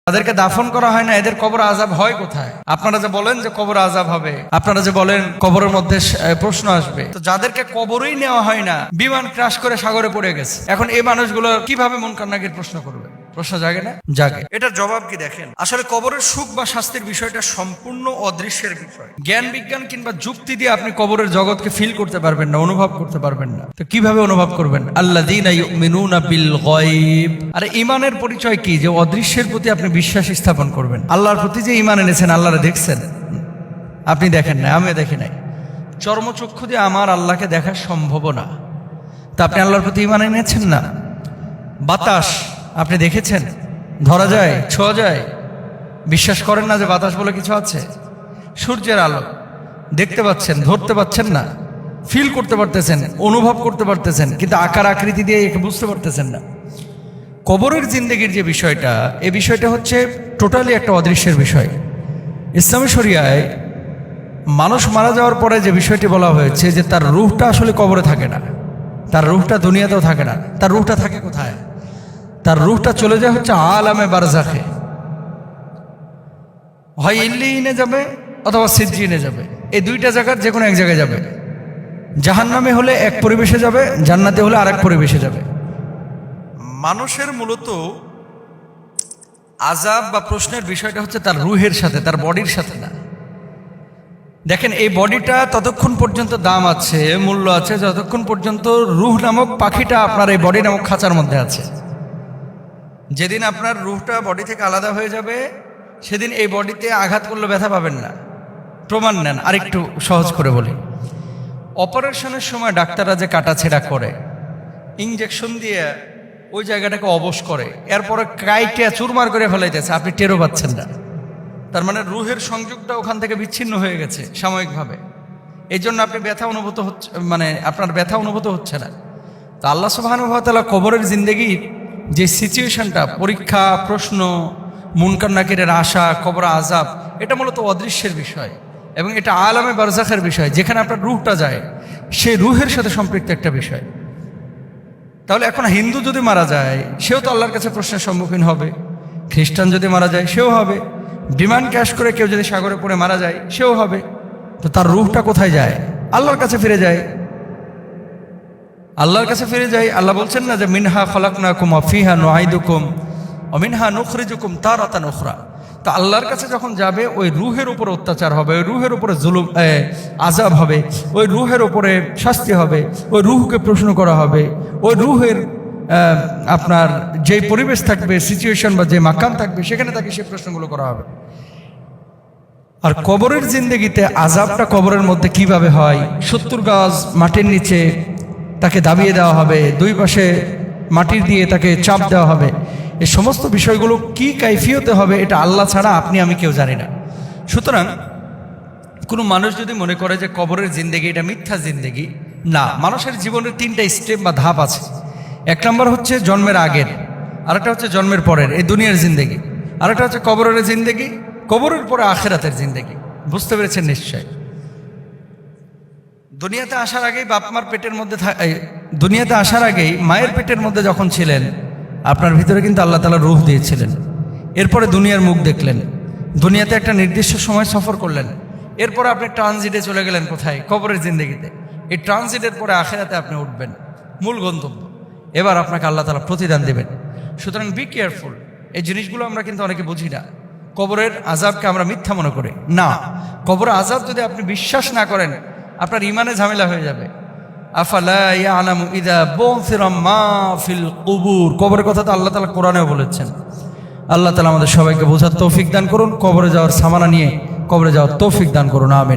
তাদেরকে দাফন করা হয় না, এদের কবর আযাব হয় কোথায়? আপনারা যে বলেন যে কবর আযাব হবে, আপনারা যে বলেন কবরের মধ্যে প্রশ্ন আসবে, তো যাদেরকে কবরই নেওয়া হয় না, বিমান ক্রাশ করে সাগরে পড়ে গেছে, এখন এই মানুষগুলো কিভাবে মুনকার নাকির প্রশ্ন করবে? প্রশ্ন জাগে না? জাগে। এটার জবাব কি দেখেন, আসলে কবরের সুখ বা শাস্তির বিষয়টা সম্পূর্ণ অদৃশ্যের বিষয়। জ্ঞান বিজ্ঞান কিংবা যুক্তি দিয়ে আপনি কবরের জগৎকে ফিল করতে পারবেন না, অনুভব করতে পারবেন না। তো কিভাবে অনুভব করবেন? আল্লাযীনা ইউমিনুনা বিল গায়ব। আরে ঈমানের পরিচয় কি? যে অদৃশ্যের প্রতি আপনি বিশ্বাস স্থাপন করবেন। আল্লাহর প্রতি যে ঈমান এনেছেন, আল্লাহরে দেখছেন? আপনি দেখেন না, আমিও দেখি নাই। চর্মচক্ষু দিয়ে আমার আল্লাহকে দেখা সম্ভব না, তা আপনি আল্লাহর প্রতি ঈমান এনেছেন না? বাতাস আপনি দেখেছেন? ধরা যায়, ছোঁয়া যায়? বিশ্বাস করেন না যে বাতাস বলে কিছু আছে? সূর্যের আলো দেখতে পাচ্ছেন, ধরতে পাচ্ছেন না, ফিল করতে পারতেছেন, অনুভব করতে পারতেছেন, কিন্তু আকার আকৃতি দিয়ে একে বুঝতে পারতেছেন না। কবরের জিন্দেগির যে বিষয়টা, এই বিষয়টা হচ্ছে টোটালি একটা অদৃশ্যের বিষয়। ইসলামী শরিয়ায় মানুষ মারা যাওয়ার পরে যে বিষয়টি বলা হয়েছে যে তার রূহটা আসলে কবরে থাকে না, তার রূহটা দুনিয়াতেও থাকে না। তার রূহটা থাকে কোথায়? তার রূহটা চলে যায় হচ্ছে আলামে বারজাখে, হয় ইল্লিয়িনে যাবে অথবা সিজ্জিনে যাবে। এই দুইটা জায়গার যে কোনো এক জায়গায় যাবে। জাহান্নামে হলে এক পরিবেশে যাবে, জান্নাতে হলে আরেক পরিবেশে যাবে। মানুষের মূলত আযাব বা প্রশ্নের বিষয়টা হচ্ছে তার রূহের সাথে, তার বডির সাথে না। দেখেন, এই বডিটা ততক্ষণ পর্যন্ত দাম আছে, মূল্য আছে, যতক্ষণ পর্যন্ত রূহ নামক পাখিটা আপনার এই বডি নামক খাঁচার মধ্যে আছে। যেদিন আপনার রূহটা বডি থেকে আলাদা হয়ে যাবে, সেদিন এই বডিতে আঘাত করলে ব্যথা পাবেন না। প্রমাণ নেন, আরেকটু সহজ করে বলি। অপারেশনের সময় ডাক্তাররা যে কাটাছেড়া করে, ইঞ্জেকশন দিয়ে ওই জায়গাটাকে অবশ করে, এরপরে কাইটে চুরমার করে ফেলাইতেছে, আপনি টেরও পাচ্ছেন না। তার মানে রূহের সংযোগটা ওখান থেকে বিচ্ছিন্ন হয়ে গেছে সাময়িকভাবে। এই জন্য আপনি ব্যথা অনুভূত হচ্ছে, মানে আপনার ব্যথা অনুভূত হচ্ছে না। তো আল্লাহ সুবহানাহু ওয়া তাআলা কবরের জিন্দেগির যে সিচুয়েশনটা, পরীক্ষা, প্রশ্ন, মুনকার নাকিরের আশা, কবর আযাব, এটা মূলত অদৃশ্যের বিষয় এবং এটা আলামে বারজাখের বিষয়, যেখানে আপনার রূহটা যায়, সেই রূহের সাথে সম্পৃক্ত একটা বিষয়। তাহলে এখন হিন্দু যদি মারা যায়, সেও তো আল্লাহর কাছে প্রশ্নের সম্মুখীন হবে। খ্রিস্টান যদি মারা যায়, সেও হবে। বিমান ক্র্যাশ করে কেউ যদি সাগরে পড়ে মারা যায়, সেও হবে। তো তার রূহটা কোথায় যায়? আল্লাহর কাছে ফিরে যায়। আল্লাহর কাছে ফিরে যায়। আল্লাহ বলছেন না যে মিনহা খলাকনাকুম ওয়া ফিহা নুঈদুকুম ওয়া মিনহা নুখরিজুকুম তারাতান উখরা। তো আল্লাহর কাছে যখন যাবে, ওই রূহের উপরে অত্যাচার হবে, ওই রূহের উপরে জুলুম, আযাব হবে, ওই রূহের উপরে শাস্তি হবে, ওই রূহকে প্রশ্ন করা হবে, ওই রূহের আপনার যে পরিবেশ থাকবে, সিচুয়েশন বা যে মাকাম থাকবে, সেখানে তাকে সেই প্রশ্নগুলো করা হবে। আর কবরের জিন্দেগিতে আযাবটা কবরের মধ্যে কিভাবে হয়? 70 গজ মাটির নিচে তাকে দাবিয়ে দেওয়া হবে, দুই পাশে মাটির দিয়ে তাকে চাপ দেওয়া হবে। এই সমস্ত বিষয়গুলো কি কাইফিয়তে হবে, এটা আল্লাহ ছাড়া আপনি আমি কেউ জানি না। সুতরাং কোনো মানুষ যদি মনে করে যে কবরের জিন্দেগি এটা মিথ্যা জিন্দেগি, না, মানুষের জীবনের 3টা স্টেপ বা ধাপ আছে। 1 নম্বর হচ্ছে জন্মের আগের, আরেকটা হচ্ছে জন্মের পরের, এই দুনিয়ার জিন্দেগি, আরেকটা হচ্ছে কবরের জিন্দেগি, কবরের পরে আখিরাতের জিন্দেগি। বুঝতে পেরেছেন নিশ্চয়? দুনিয়াতে আসার আগেই বাপমার পেটের মধ্যে, দুনিয়াতে আসার আগেই মায়ের পেটের মধ্যে যখন ছিলেন, আপনার ভিতরে কিন্তু আল্লাহ তাআলা রূহ দিয়েছিলেন। এরপরে দুনিয়ার মুখ দেখলেন, দুনিয়াতে একটা নির্দিষ্ট সময় সফর করলেন, এরপরে আপনি ট্রানজিটে চলে গেলেন কোথায়? কবরের জিন্দেগিতে। এই ট্রানজিটের পরে আখিরাতে আপনি উঠবেন, মূল গন্তব্য। এবার আপনাকে আল্লাহ তাআলা প্রতিদান দেবেন। সুতরাং বি কেয়ারফুল। এই জিনিসগুলো আমরা কিন্তু অনেকে বুঝি না। কবরের আযাবকে আমরা মিথ্যা মনে করি না। কবরের আযাব যদি আপনি বিশ্বাস না করেন, আপনার ইমানে ঝামেলা হয়ে যাবে। আফালা ইয়ালামু ইযা বু'থিরা মা ফিল কুবুর, কবরের কথা তো আল্লাহ তাআলা কোরআনেও বলেছেন। আল্লাহ তাআলা আমাদের সবাইকে বোঝার তৌফিক দান করুন। কবরে যাওয়ার সামানা নিয়ে কবরে যাওয়ার তৌফিক দান করুন। আমিন।